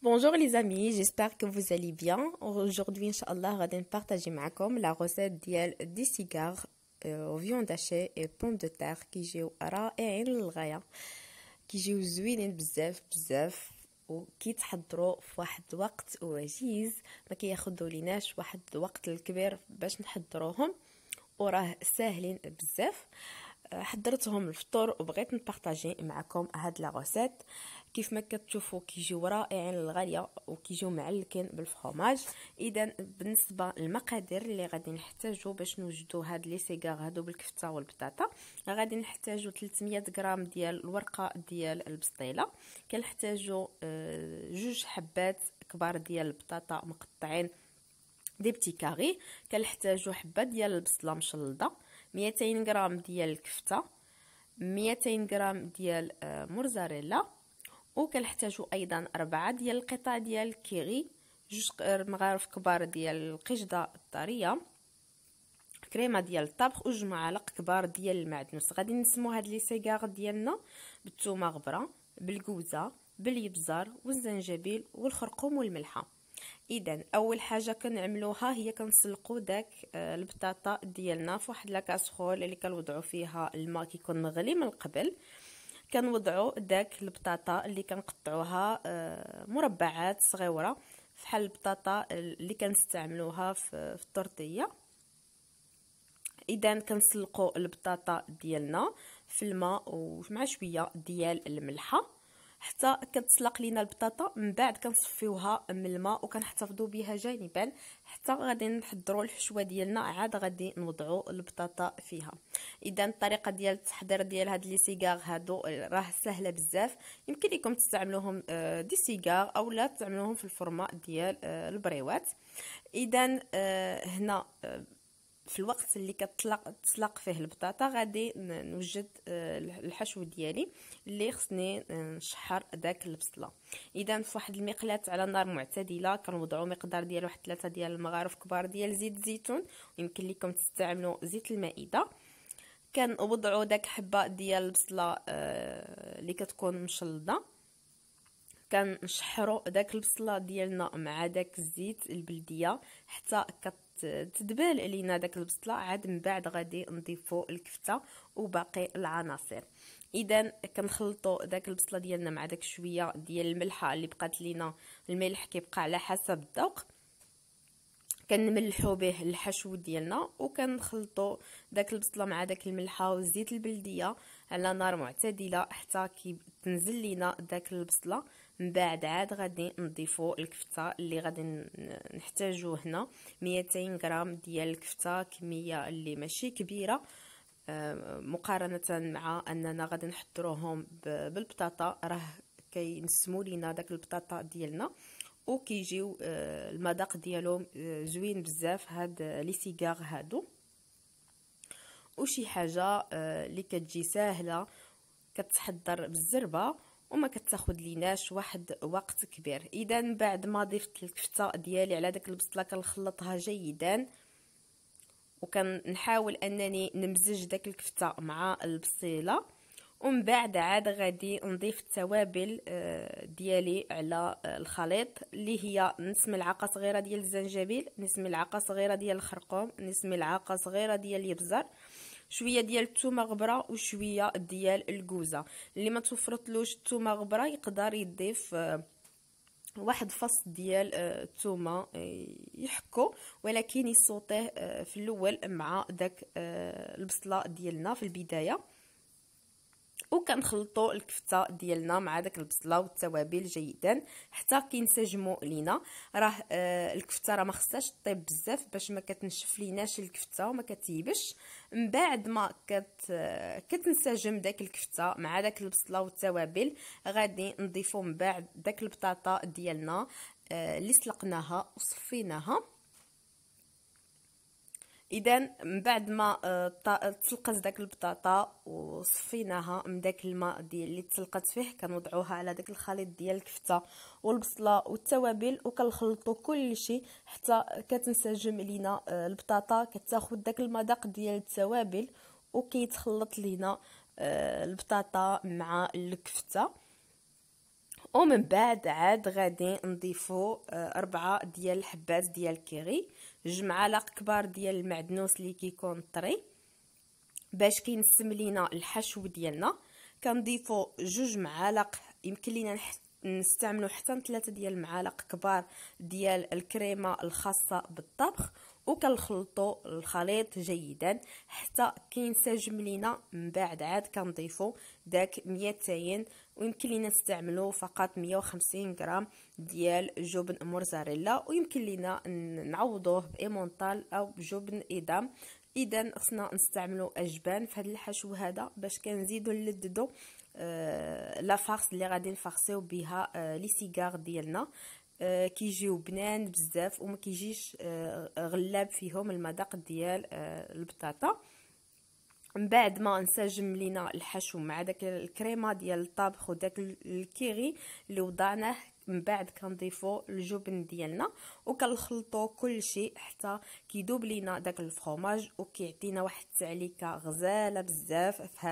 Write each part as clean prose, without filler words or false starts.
Bonjour les amis, j'espère que vous allez bien. Aujourd'hui, Inch'Allah, غادي نبارطاجي معكم la recette ديال دي سيجار وفيون هاشي et pommes de terre كيجيو رائعين للغاية، كيجيو زوينين بزاف بزاف وكيتحضروا في واحد الوقت وجيز، ما كياخذوا ليناش واحد الوقت الكبير باش نحضروهم، وراه ساهلين بزاف. حضرتهم الفطور وبغيت نبارطاجي معكم هاد لا غوسيت. كيف ما كتشوفوا كيجيو رائعين للغاليه وكيجيو معلكين بالفرomاج. اذا بالنسبه للمقادير اللي غادي نحتاجو باش نوجدوا هاد لي سيغار هادو بالكفته والبطاطا، غادي نحتاجو 300 غرام ديال الورقه ديال البسطيله، كنحتاجو جوج حبات كبار ديال البطاطا مقطعين دي بتي كاري، كنحتاجو حبه ديال البصله مشلضه، 200 غرام ديال الكفته، 200 غرام ديال موزاريلا، وكنحتاجو ايضا 4 ديال القطع ديال الكيري، جوج مغارف كبار ديال القشده الطريه، كريمه ديال الطبخ، وجوج معالق كبار ديال المعدنوس. غادي نسمو هاد لي سيغار ديالنا بالثومه غبره، بالكوزه، باليبزار والزنجبيل والخرقوم والملحه. اذا اول حاجه كنعملوها هي كنسلقوا داك البطاطا ديالنا في واحد لاكاسرول اللي كنوضعوا فيها الماء كيكون مغلي من قبل. كنوضعوا داك البطاطا اللي كنقطعوها مربعات صغيره فحال البطاطا اللي كنستعملوها في الطورتيه. اذا كنسلقوا البطاطا ديالنا في الماء ومع شويه ديال الملحه حتى كتسلق لينا البطاطا، من بعد كنصفيوها من الماء وكنحتفظوا بها جانبا حتى غادي نحضروا الحشوه ديالنا، عاد غادي نوضعوا البطاطا فيها. اذا الطريقه ديال التحضير ديال هاد لي سيغار هادو راه سهله بزاف، يمكن لكم تستعملوهم دي سيغار او لا تعملوهم في الفورما ديال البريوات. اذا هنا في الوقت اللي تسلق فيه البطاطا غادي نوجد الحشو ديالي اللي خصني نشحر داك البصله. اذا في واحد المقلاة على نار معتدله كنوضعوا مقدار ديال واحد 3 ديال المغارف كبار ديال زيت الزيتون، يمكن لكم تستعملوا زيت المائده. كنوضعوا داك حبه ديال البصله اللي كتكون مشلضه، كنشحروا داك البصله ديالنا مع داك الزيت البلديه حتى تدبال علينا داك البصله، عاد من بعد غادي نضيفوا الكفته وباقي العناصر. اذا كنخلطوا داك البصله ديالنا مع داك شويه ديال الملحه اللي بقات لينا، الملح كيبقى على حسب الذوق، كنملحوا به الحشو ديالنا وكنخلطوا داك البصله مع داك الملحه والزيت البلديه على نار معتدله حتى تنزل لينا داك البصله. من بعد عاد غادي نضيفوا الكفته اللي غادي نحتاجو هنا 200 غرام ديال الكفته، كميه اللي ماشي كبيره مقارنه مع اننا غادي نحضروهم بالبطاطا، راه كينسموا لينا داك البطاطا ديالنا وكيجيو المذاق ديالهم زوين بزاف. هاد لي سيغار هادو وشي حاجه اللي كتجي ساهله كتحضر بالزربه وما كتاخذ ليناش واحد وقت كبير. اذا بعد ما ضفت الكفته ديالي على داك البصله كنخلطها جيدا وكنحاول انني نمزج داك الكفته مع البصيله، ومن بعد عاد غادي نضيف التوابل ديالي على الخليط اللي هي نص ملعقه صغيره ديال الزنجبيل، نص ملعقه صغيره ديال الخرقوم، نص ملعقه صغيره ديال اليبزر، شويه ديال الثومه غبره وشويه ديال الكوزه. اللي ما توفرتلوش الثومه غبره يقدر يضيف واحد فص ديال الثومه يحكو، ولكن يصوتيه في الاول مع داك البصله ديالنا في البدايه. وكنخلطوا الكفته ديالنا مع داك البصله والتوابل جيدا حتى كينسجموا لينا. راه الكفته راه ما خصهاش طيب بزاف باش ما كتنشف ليناش الكفته وما كتيبش. من بعد ما كتنسجم داك الكفته مع داك البصله والتوابل غادي نضيفوا من بعد داك البطاطا ديالنا اللي سلقناها وصفيناها. اذا من بعد ما تسلقت داك البطاطا وصفيناها من داك الماء ديال اللي تسلقت فيه، كنوضعوها على داك الخليط ديال الكفته والبصله والتوابل وكنخلطوا كل شيء حتى كتنسجم لينا البطاطا، كتاخذ داك المذاق ديال التوابل وكيتخلط لينا البطاطا مع الكفته. ومن بعد عاد غادي نضيفو 4 ديال الحبات ديال الكيري، 2 معالق كبار ديال المعدنوس اللي كيكون طري باش كينسم لينا الحشو ديالنا. كنضيفو 2 معالق، يمكن لينا نستعملوا حتى 3 ديال المعالق كبار ديال الكريمه الخاصه بالطبخ، وكنخلطوا الخليط جيدا حتى كينسجم لينا. من بعد عاد كنضيفوا داك 200 ويمكن لينا نستعملوا فقط 150 غرام ديال جبن موزاريلا، ويمكن لينا نعوضوه بايمونطال او بجبن ايدام. اذا خصنا نستعملوا اجبان في هذا الحشو هذا باش كنزيدوا نلددوا لا فارس اللي غادي نفرسيو بها لي سيغار ديالنا. كيجيو بنان بزاف وما كيجيش غلاب فيهم المذاق ديال البطاطا. من بعد ما انسجم لينا الحشو مع داك الكريمه ديال الطبخ وداك الكيري اللي وضعناه، من بعد كنضيفوا الجبن ديالنا وكنخلطوا كل شيء حتى كيذوب لينا داك الفرomاج وكيعطينا واحد التعليكه غزاله بزاف في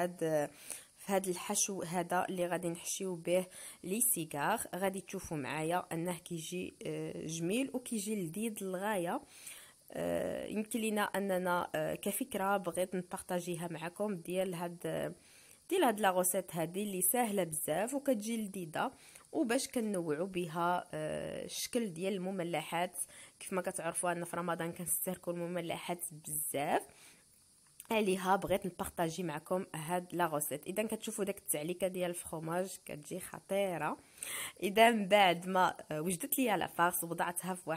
هذا الحشو هذا اللي غادي نحشيو به لي سيغار. غادي تشوفوا معايا انه كيجي جميل وكيجي لذيذ للغايه. يمكن لينا اننا كفكره بغيت نبارطاجيها معكم ديال هاد لا غوسيت هذه اللي سهله بزاف وكتجي لذيذه، وباش كنوعوا بها الشكل ديال المملحات. كيف ما كتعرفوا ان في رمضان كنستهلكوا المملحات بزاف، عليها بغيت نبارطاجي معكم هاد لا غوسيت. اذا كتشوفوا داك التعليكه ديال الفرomاج كتجي خطيره. اذا من بعد ما وجدت ليا لا فارس وضعتها في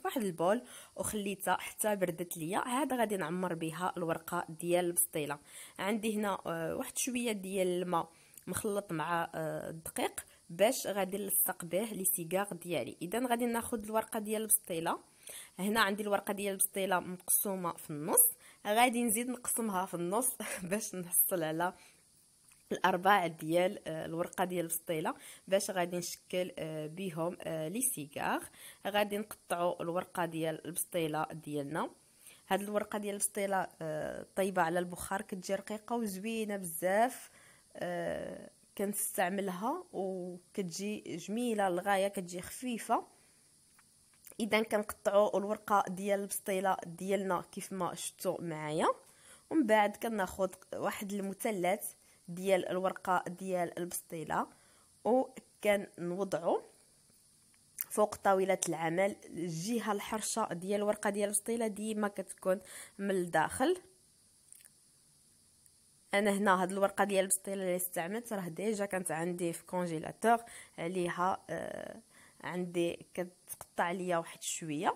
واحد البول وخليتها حتى بردت ليا، عاد غادي نعمر بها الورقه ديال البسطيله. عندي هنا واحد شويه ديال الماء مخلط مع الدقيق باش غادي نلصق به لي سيغار ديالي. اذا غادي ناخذ الورقه ديال البسطيله. هنا عندي الورقه ديال البسطيله مقسومه في النص، غادي نزيد نقسمها في النص باش نحصل على الارباع ديال الورقه ديال البسطيله باش غادي نشكل بهم لي سيغار. غادي نقطعوا الورقه ديال البسطيله ديالنا. هاد الورقه ديال البسطيله طيبه على البخار، كتجي رقيقه وزوينه بزاف. كنستعملها وكتجي جميله للغايه، كتجي خفيفه. اذا كنقطعوا الورقه ديال البسطيله ديالنا كيف ما شفتوا معايا، ومن بعد كناخذ واحد المثلث ديال الورقه ديال البسطيله وكنوضعوا فوق طاوله العمل. الجهه الحرشه ديال الورقه ديال البسطيله ديما كتكون من الداخل. انا هنا هاد الورقه ديال البسطيله اللي استعملت راه ديجا كانت عندي في كونجيلاتور عليها عندي كتقطع ليا واحد شويه.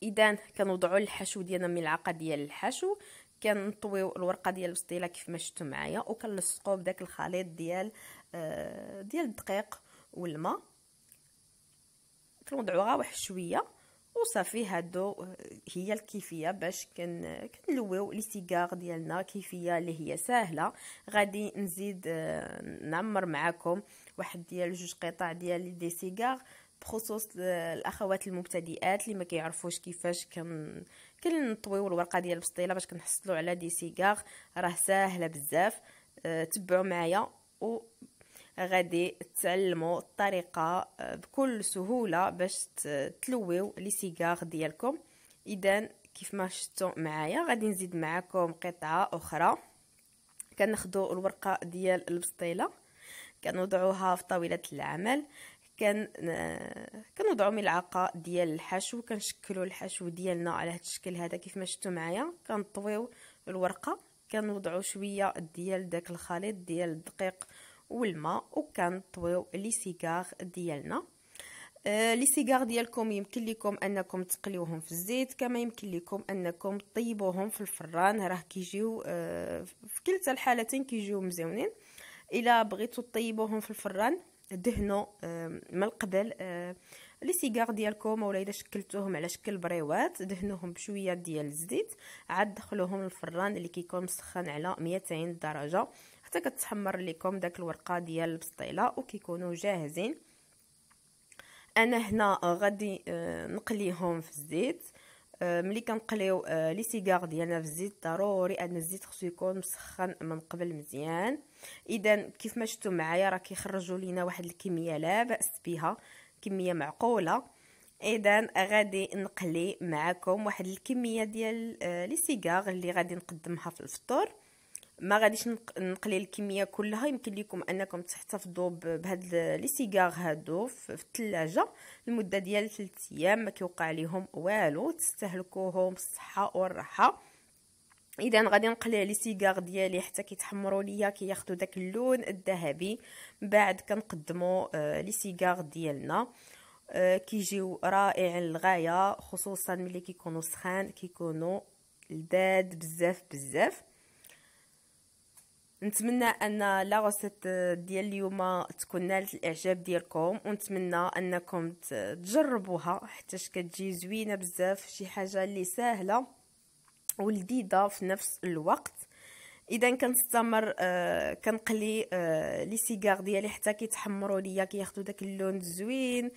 اذا كنوضعوا الحشو ديالنا ملعقه ديال الحشو، كنطويو الورقه ديال البسطيله كيف ما شفتوا معايا وكنلصقوا بداك الخليط ديال الدقيق والماء. كنوضعوها واحد شويه وصافي. هادو هي الكيفيه باش كنلويو لي سيغار ديالنا، كيفيه اللي هي سهله. غادي نزيد نعمر معكم واحد ديال 2 قطع ديال دي سيغار بخصوص الاخوات المبتدئات اللي ما كيعرفوش كيفاش كنطويو الورقه ديال البسطيله باش كنحصلوا على دي سيغار. راه ساهله بزاف، تبعوا معايا وغادي تعلموا الطريقه بكل سهوله باش تلويو لي سيغار ديالكم. اذا كيف ما شفتوا معايا غادي نزيد معكم قطعه اخرى. كناخذوا الورقه ديال البسطيله كنوضعوها في طاوله العمل، كنوضعوا ملعقه ديال الحشو، كنشكلوا الحشو ديالنا على هذا الشكل هذا كيف ما شفتوا معايا. كنطويو الورقه، كنوضعوا شويه ديال داك الخليط ديال الدقيق والماء وكنطويو لي سيغار ديالنا. لي سيغار ديالكم يمكن لكم انكم تقليوهم في الزيت، كما يمكن لكم انكم طيبوهم في الفران. راه كيجيو في كلتا الحالتين كيجيو مزيونين. الا بغيتوا طيبوهم في الفران دهنوا من قبل لي سيغار ديالكم، ولا اذا شكلتوهم على شكل بريوات دهنوهم بشويه ديال الزيت، عاد دخلوهم للفران اللي كيكون مسخن على 200 درجه حتى كتحمر لكم داك الورقه ديال البسطيله وكيكونوا جاهزين. انا هنا غادي نقليهم في الزيت. ملي كنقليو لي سيجار ديالنا في الزيت، ضروري ان الزيت خصو يكون مسخن من قبل مزيان. اذا كيف ما شفتوا معايا راه كيخرجوا لينا واحد الكميه لا باس بها، كميه معقوله. اذا غادي نقلي معكم واحد الكميه ديال لي سيجار اللي غادي نقدمها في الفطور. ما غاديش نقلي الكميه كلها، يمكن لكم انكم تحتفظوا بهاد لي سيجار هادو في الثلاجه لمده ديال 3 ايام، ما كيوقع ليهم والو، تستهلكوهم بالصحه والراحه. اذا غادي نقلي لي سيجار ديالي حتى كيتحمروا ليا، كياخذوا داك اللون الذهبي. من بعد كنقدموا لي سيجار ديالنا، كيجيو رائعين للغايه، خصوصا ملي كيكونوا سخان، كيكونوا لذاذ بزاف بزاف. نتمنى ان لا غوسيت ديال اليوم تكون نالت الاعجاب ديالكم، ونتمنى انكم تجربوها حيت كتجي زوينه بزاف، شي حاجه اللي سهله ولذيذه في نفس الوقت. اذا كنستمر كنقلي لي سيجار ديالي حتى كيتحمروا ليا، كياخذوا داك اللون الزوين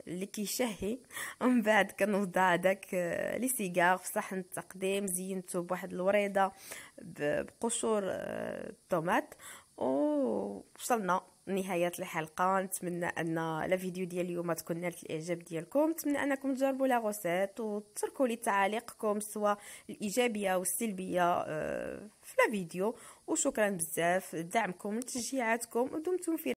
اللي كيشهي. ومن بعد كنوضع داك لي سيجار في صحن التقديم، زينته بواحد الوريده بقشور الطوماط. ووصلنا لنهايه الحلقه. نتمنى ان لا فيديو ديال اليوم تكون نالت الاعجاب ديالكم. نتمنى انكم تجربوا لا غوسيت وتتركوا لي تعاليقكم سواء الايجابيه او السلبيه في لا فيديو. وشكرا بزاف لدعمكم وتشجيعاتكم، ودمتم في